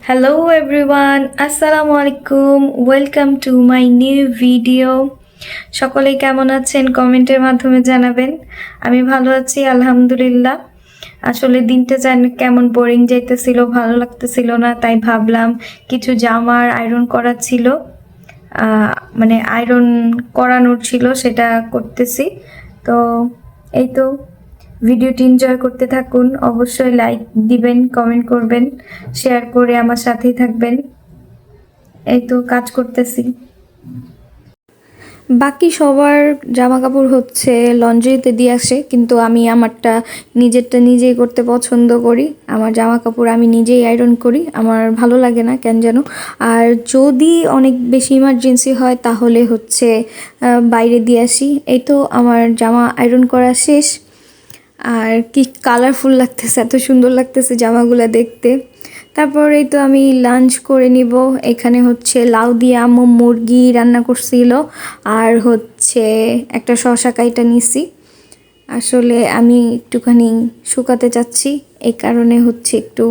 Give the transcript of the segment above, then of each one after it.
Hello everyone, Assalamu alaikum. Welcome to my new video. সকলেই কেমন আছেন কমেন্টের মাধ্যমে জানাবেন। আমি ভালো আছি আলহামদুলিল্লাহ। আসলে দিনটা জানি কেমন বোরিং যাইতেছিল, ভালো লাগতেছিল না, তাই ভাবলাম কিছু জামার আয়রন করা ছিল, মানে আয়রন করানোর ছিল, সেটা করতেছি। তো এই তো ভিডিওটি এনজয় করতে থাকুন। অবশ্যই লাইক দিবেন, কমেন্ট করবেন, শেয়ার করে আমার সাথেই থাকবেন। এই তো কাজ করতেছি। বাকি সবার জামা কাপড় হচ্ছে লন্ড্রিতে দিয়ে আসে, কিন্তু আমি আমারটা নিজেরটা নিজেই করতে পছন্দ করি। আমার জামা কাপড় আমি নিজেই আয়রন করি, আমার ভালো লাগে না কেন যেন। আর যদি অনেক বেশি ইমার্জেন্সি হয় তাহলে হচ্ছে বাইরে দিয়ে আসি। এই তো আমার জামা আয়রন করা শেষ। আর কি কালারফুল লাগতেছে, এত সুন্দর লাগতেছে জামাগুলো দেখতে। তারপরেই তো আমি লাঞ্চ করে নিব। এখানে হচ্ছে লাউ দিয়ে আম্মু মুরগি রান্না করছিল, আর হচ্ছে একটা শসা কাইটা নিছি। আসলে আমি একটুখানি শুকাতে চাচ্ছি, এই কারণে হচ্ছে একটু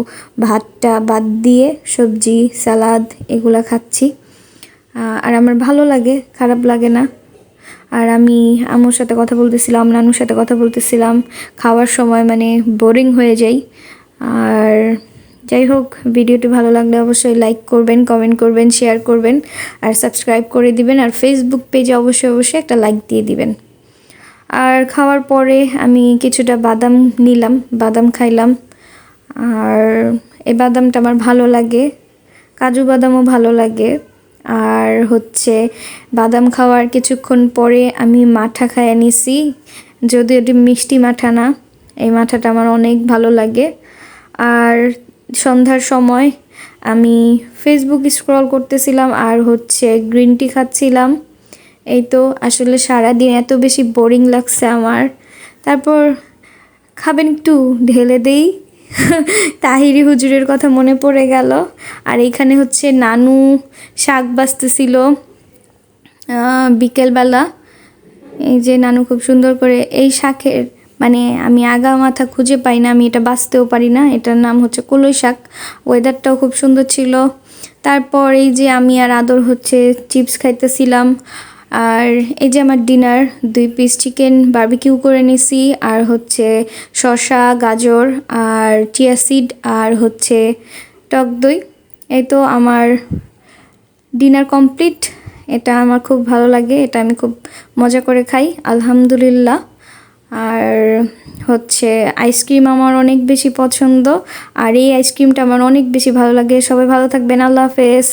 ভাতটা বাদ দিয়ে সবজি সালাদ এগুলা খাচ্ছি। আর আমার ভালো লাগে, খারাপ লাগে না। আর আমি আম্মুর সাথে কথা বলতেছিলাম, নানুর সাথে কথা বলতেছিলাম। খাওয়ার সময় মানে বোরিং হয়ে যাই। আর যাই হোক, ভিডিওটি ভালো লাগলে অবশ্যই লাইক করবেন, কমেন্ট করবেন, শেয়ার করবেন, আর সাবস্ক্রাইব করে দিবেন। আর ফেসবুক পেজে অবশ্যই একটা লাইক দিয়ে দিবেন। আর খাওয়ার পরে আমি কিছুটা বাদাম নিলাম, বাদাম খাইলাম। আর এই বাদামটা আমার ভালো লাগে, কাজু বাদামও ভালো লাগে। আর হচ্ছে বাদাম খাওয়ার কিছুক্ষণ পরে আমি মাঠা খাইয়ে নিছি, যদিও এটি মিষ্টি মাঠা না। এই মাঠাটা আমার অনেক ভালো লাগে। আর সন্ধ্যার সময় আমি ফেসবুক স্ক্রল করতেছিলাম আর হচ্ছে গ্রিন টি খাচ্ছিলাম। এই তো আসলে সারাদিন এত বেশি বোরিং লাগছে আমার। তারপর খাবেন একটু ঢেলে দেই। তাহিরি হুজুরের কথা মনে পড়ে গেল। আর এইখানে হচ্ছে নানু শাক বাছতেছিল বিকেলবেলা। এই যে নানু খুব সুন্দর করে এই শাকের মানে আমি আগা মাথা খুঁজে পাই না, আমি এটা বাছতেও পারি না। এটার নাম হচ্ছে কলই শাক। ওয়েদারটাও খুব সুন্দর ছিল। তারপর এই যে আমি আর আদর হচ্ছে চিপস খাইতেছিলাম। আর এই যে আমার ডিনার, 2 পিস চিকেন বারবিকিউ করে নিছি, আর হচ্ছে শসা, গাজর, আর চিয়া সিড, আর হচ্ছে টক দই। এই তো আমার ডিনার কমপ্লিট। এটা আমার খুব ভালো লাগে, এটা আমি খুব মজা করে খাই আলহামদুলিল্লাহ। আর হচ্ছে আইসক্রিম আমার অনেক বেশি পছন্দ, আর এই আইসক্রিমটা আমার অনেক বেশি ভালো লাগে। সবাই ভালো থাকবেন, আল্লাহ হাফেজ।